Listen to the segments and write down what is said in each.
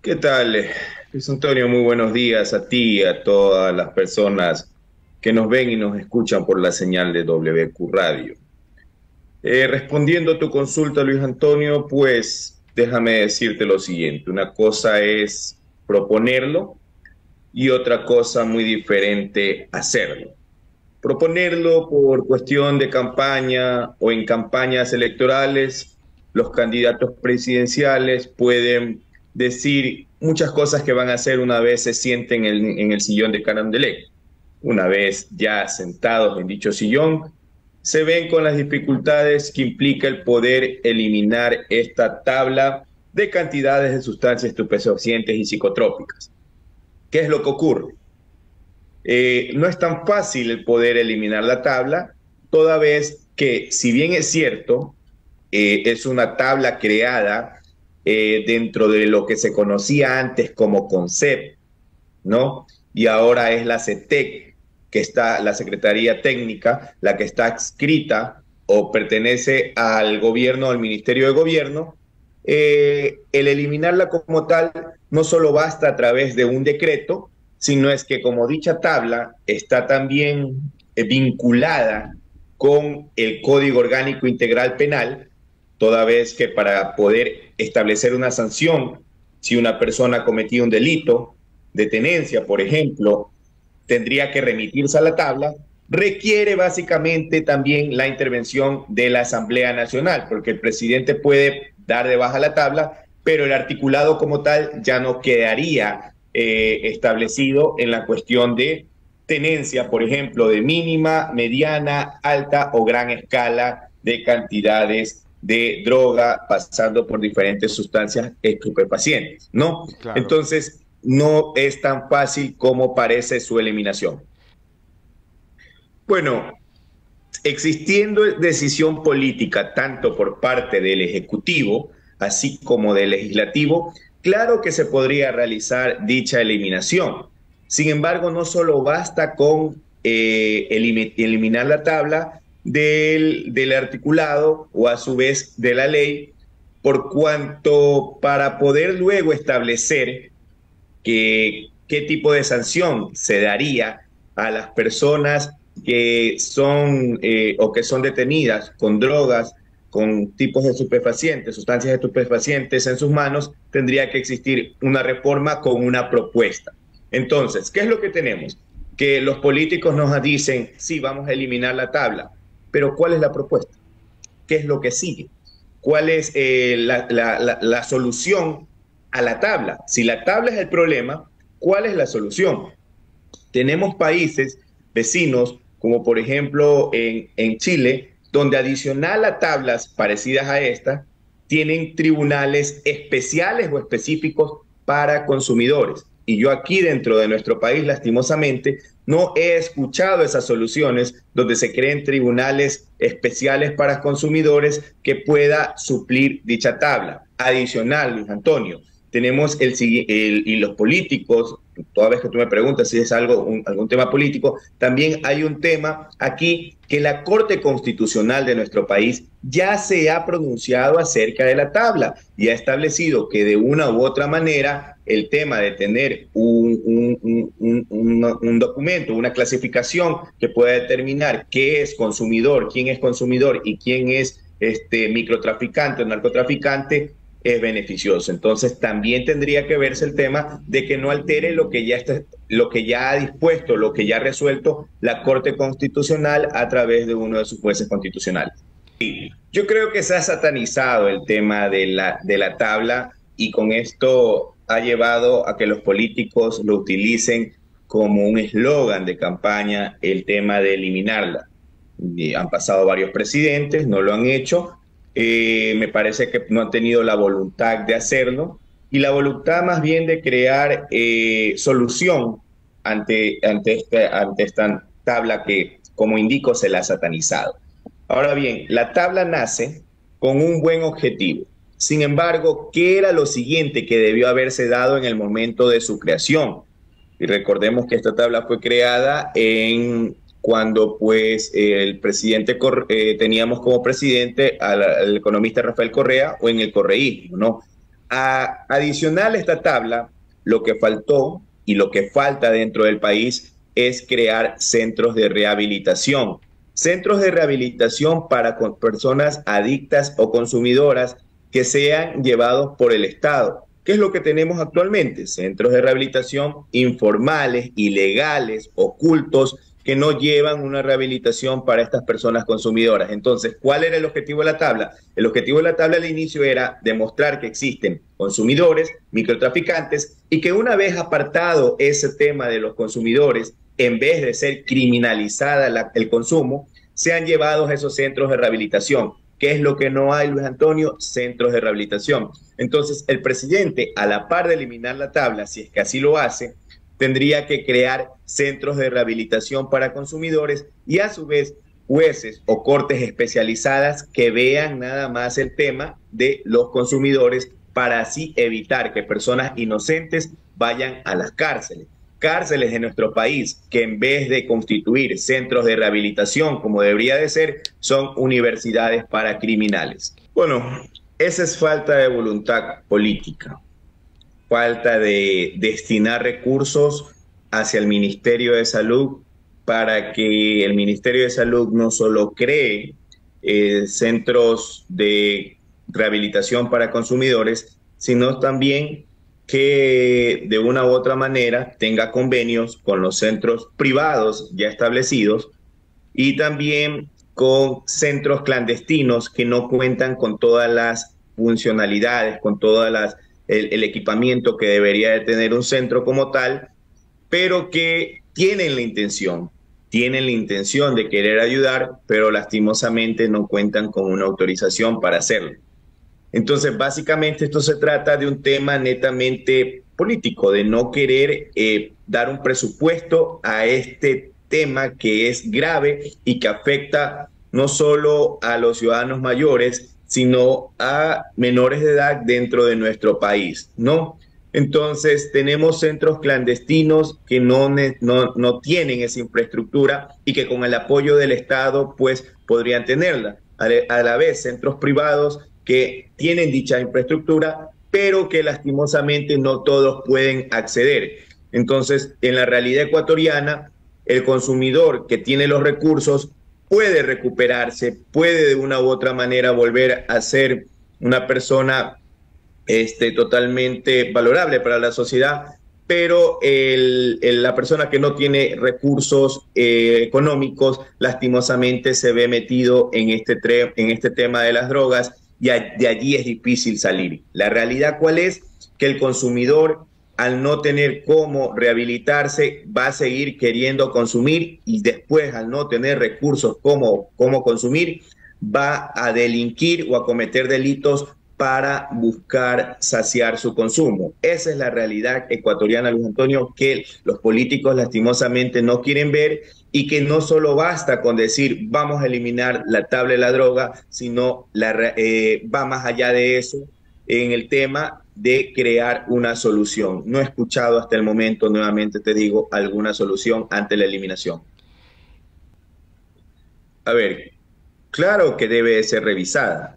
¿Qué tal, Luis Antonio? Muy buenos días a ti y a todas las personas que nos ven y nos escuchan por la señal de WQ Radio. Respondiendo a tu consulta, Luis Antonio, pues déjame decirte lo siguiente. Una cosa es proponerlo y otra cosa muy diferente hacerlo. Proponerlo por cuestión de campaña o en campañas electorales, los candidatos presidenciales pueden decir muchas cosas que van a hacer una vez se sienten en el sillón de Carondelet. Una vez ya sentados en dicho sillón, se ven con las dificultades que implica el poder eliminar esta tabla de cantidades de sustancias estupefacientes y psicotrópicas. ¿Qué es lo que ocurre? No es tan fácil el poder eliminar la tabla, toda vez que, si bien es cierto, es una tabla creada dentro de lo que se conocía antes como CONCEP, ¿no? Y ahora es la CETEC, que está, la Secretaría Técnica, la que está adscrita o pertenece al gobierno, al Ministerio de Gobierno. El eliminarla como tal no solo basta a través de un decreto, sino es que como dicha tabla está también vinculada con el Código Orgánico Integral Penal, toda vez que para poder establecer una sanción, si una persona ha cometido un delito de tenencia, por ejemplo, tendría que remitirse a la tabla, requiere básicamente también la intervención de la Asamblea Nacional, porque el presidente puede dar de baja la tabla, pero el articulado como tal ya no quedaría establecido en la cuestión de tenencia, por ejemplo, de mínima, mediana, alta o gran escala de cantidades de droga, pasando por diferentes sustancias estupefacientes, ¿no? Claro. Entonces, no es tan fácil como parece su eliminación. Bueno, existiendo decisión política tanto por parte del Ejecutivo, así como del Legislativo, claro que se podría realizar dicha eliminación. Sin embargo, no solo basta con eliminar la tabla del articulado o a su vez de la ley, por cuanto para poder luego establecer qué tipo de sanción se daría a las personas que son o que son detenidas con drogas, con tipos de estupefacientes, sustancias estupefacientes en sus manos, tendría que existir una reforma con una propuesta. Entonces, ¿qué es lo que tenemos? Que los políticos nos dicen, sí, vamos a eliminar la tabla, pero ¿cuál es la propuesta? ¿Qué es lo que sigue? ¿Cuál es la solución a la tabla? Si la tabla es el problema, ¿cuál es la solución? Tenemos países vecinos, como por ejemplo en Chile, donde adicional a tablas parecidas a esta, tienen tribunales especiales o específicos para consumidores. Y yo aquí dentro de nuestro país, lastimosamente, no he escuchado esas soluciones donde se creen tribunales especiales para consumidores que pueda suplir dicha tabla. Adicional, Luis Antonio, tenemos y los políticos, toda vez que tú me preguntas si es algún tema político, también hay un tema aquí que la Corte Constitucional de nuestro país ya se ha pronunciado acerca de la tabla y ha establecido que de una u otra manera el tema de tener un documento, una clasificación que pueda determinar qué es consumidor y quién es microtraficante o narcotraficante, es beneficioso. Entonces también tendría que verse el tema de que no altere lo que ya ha dispuesto, lo que ya ha resuelto la Corte Constitucional a través de uno de sus jueces constitucionales. Yo creo que se ha satanizado el tema de la tabla y con esto ha llevado a que los políticos lo utilicen como un eslogan de campaña, el tema de eliminarla. Y han pasado varios presidentes, no lo han hecho. Me parece que no han tenido la voluntad de hacerlo y la voluntad más bien de crear solución ante esta tabla que, como indico, se la ha satanizado. Ahora bien, la tabla nace con un buen objetivo. Sin embargo, ¿qué era lo siguiente que debió haberse dado en el momento de su creación? Y recordemos que esta tabla fue creada cuando pues el presidente teníamos como presidente al economista Rafael Correa o en el correísmo, ¿no? Adicional a esta tabla, lo que faltó y lo que falta dentro del país es crear centros de rehabilitación. Centros de rehabilitación para personas adictas o consumidoras que sean llevados por el Estado. ¿Qué es lo que tenemos actualmente? Centros de rehabilitación informales, ilegales, ocultos, que no llevan una rehabilitación para estas personas consumidoras. Entonces, ¿cuál era el objetivo de la tabla? El objetivo de la tabla al inicio era demostrar que existen consumidores, microtraficantes, y que una vez apartado ese tema de los consumidores, en vez de ser criminalizada el consumo, sean llevados a esos centros de rehabilitación. ¿Qué es lo que no hay, Luis Antonio? Centros de rehabilitación. Entonces, el presidente, a la par de eliminar la tabla, si es que así lo hace, tendría que crear centros de rehabilitación para consumidores y a su vez jueces o cortes especializadas que vean nada más el tema de los consumidores para así evitar que personas inocentes vayan a las cárceles. Cárceles de nuestro país que en vez de constituir centros de rehabilitación como debería de ser, son universidades para criminales. Bueno, esa es falta de voluntad política, falta de destinar recursos hacia el Ministerio de Salud para que el Ministerio de Salud no solo cree centros de rehabilitación para consumidores, sino también que de una u otra manera tenga convenios con los centros privados ya establecidos y también con centros clandestinos que no cuentan con todas las funcionalidades, con todas el equipamiento que debería de tener un centro como tal, pero que tienen la intención de querer ayudar, pero lastimosamente no cuentan con una autorización para hacerlo. Entonces, básicamente esto se trata de un tema netamente político, de no querer dar un presupuesto a este tema que es grave y que afecta no solo a los ciudadanos mayores, sino a menores de edad dentro de nuestro país, ¿no? Entonces, tenemos centros clandestinos que no tienen esa infraestructura y que con el apoyo del Estado, pues, podrían tenerla. A la vez, centros privados que tienen dicha infraestructura, pero que lastimosamente no todos pueden acceder. Entonces, en la realidad ecuatoriana, el consumidor que tiene los recursos puede recuperarse, puede de una u otra manera volver a ser una persona totalmente valorable para la sociedad, pero la persona que no tiene recursos económicos lastimosamente se ve metido en este tema de las drogas y de allí es difícil salir. La realidad, ¿cuál es? Que el consumidor, al no tener cómo rehabilitarse, va a seguir queriendo consumir y después, al no tener recursos cómo consumir, va a delinquir o a cometer delitos para buscar saciar su consumo. Esa es la realidad ecuatoriana, Luis Antonio, que los políticos lastimosamente no quieren ver y que no solo basta con decir vamos a eliminar la tabla de la droga, sino va más allá de eso en el tema de crear una solución. No he escuchado hasta el momento, nuevamente te digo, alguna solución ante la eliminación. A ver, claro que debe ser revisada.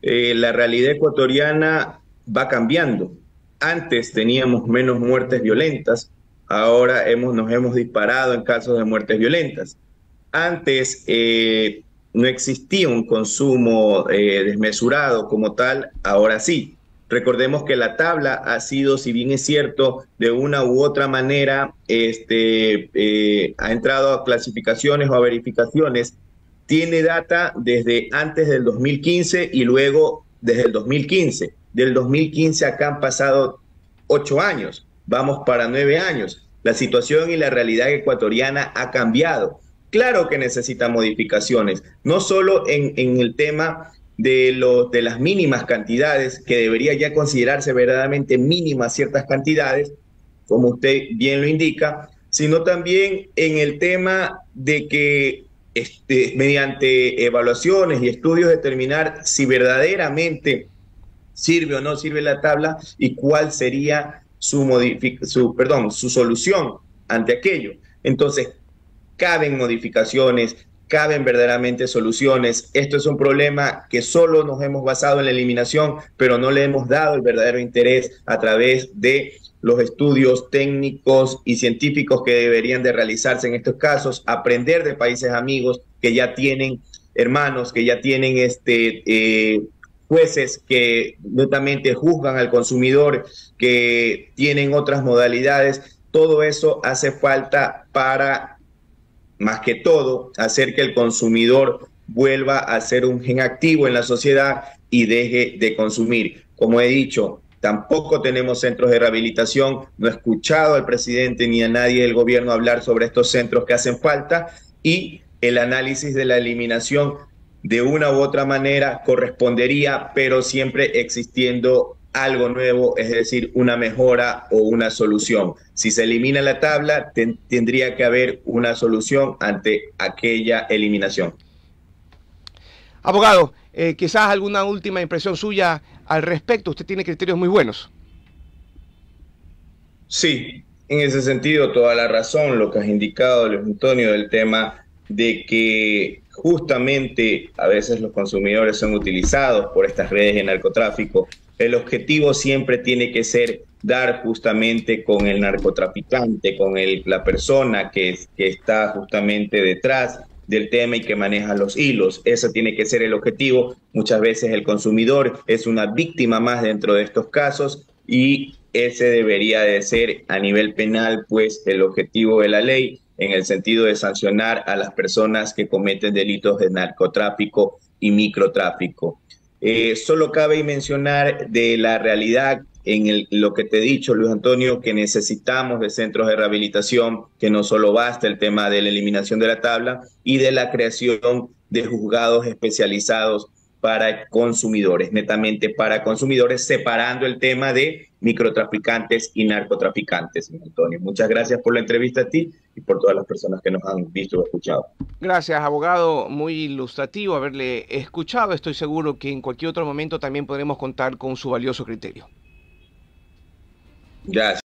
La realidad ecuatoriana va cambiando. Antes teníamos menos muertes violentas, ahora nos hemos disparado en casos de muertes violentas. Antes no existía un consumo desmesurado como tal, ahora sí. Recordemos que la tabla ha sido, si bien es cierto, de una u otra manera, ha entrado a clasificaciones o a verificaciones, tiene data desde antes del 2015 y luego desde el 2015. Del 2015 acá han pasado 8 años, vamos para 9 años. La situación y la realidad ecuatoriana ha cambiado. Claro que necesita modificaciones, no solo en el tema de las mínimas cantidades, que debería ya considerarse verdaderamente mínimas ciertas cantidades, como usted bien lo indica, sino también en el tema de que mediante evaluaciones y estudios determinar si verdaderamente sirve o no sirve la tabla y cuál sería su solución ante aquello. Entonces, caben modificaciones, caben verdaderamente soluciones. Esto es un problema que solo nos hemos basado en la eliminación, pero no le hemos dado el verdadero interés a través de los estudios técnicos y científicos que deberían de realizarse en estos casos, aprender de países amigos que ya tienen hermanos, que ya tienen jueces que netamente juzgan al consumidor, que tienen otras modalidades. Todo eso hace falta para, más que todo, hacer que el consumidor vuelva a ser un gen activo en la sociedad y deje de consumir. Como he dicho, tampoco tenemos centros de rehabilitación. No he escuchado al presidente ni a nadie del gobierno hablar sobre estos centros que hacen falta, y el análisis de la eliminación de una u otra manera correspondería, pero siempre existiendo algo nuevo, es decir, una mejora o una solución. Si se elimina la tabla, tendría que haber una solución ante aquella eliminación. Abogado, quizás alguna última impresión suya al respecto. Usted tiene criterios muy buenos. Sí, en ese sentido, toda la razón, lo que has indicado, Luis Antonio, del tema de que justamente a veces los consumidores son utilizados por estas redes de narcotráfico. El objetivo siempre tiene que ser dar justamente con el narcotraficante, con la persona que está justamente detrás del tema y que maneja los hilos. Ese tiene que ser el objetivo. Muchas veces el consumidor es una víctima más dentro de estos casos, y ese debería de ser a nivel penal, pues, el objetivo de la ley, en el sentido de sancionar a las personas que cometen delitos de narcotráfico y microtráfico. Solo cabe mencionar de la realidad en lo que te he dicho, Luis Antonio, que necesitamos de centros de rehabilitación, que no solo basta el tema de la eliminación de la tabla y de la creación de juzgados especializados para consumidores, netamente para consumidores, separando el tema de microtraficantes y narcotraficantes. Antonio, muchas gracias por la entrevista a ti y por todas las personas que nos han visto o escuchado. Gracias, abogado. Muy ilustrativo haberle escuchado. Estoy seguro que en cualquier otro momento también podremos contar con su valioso criterio. Gracias.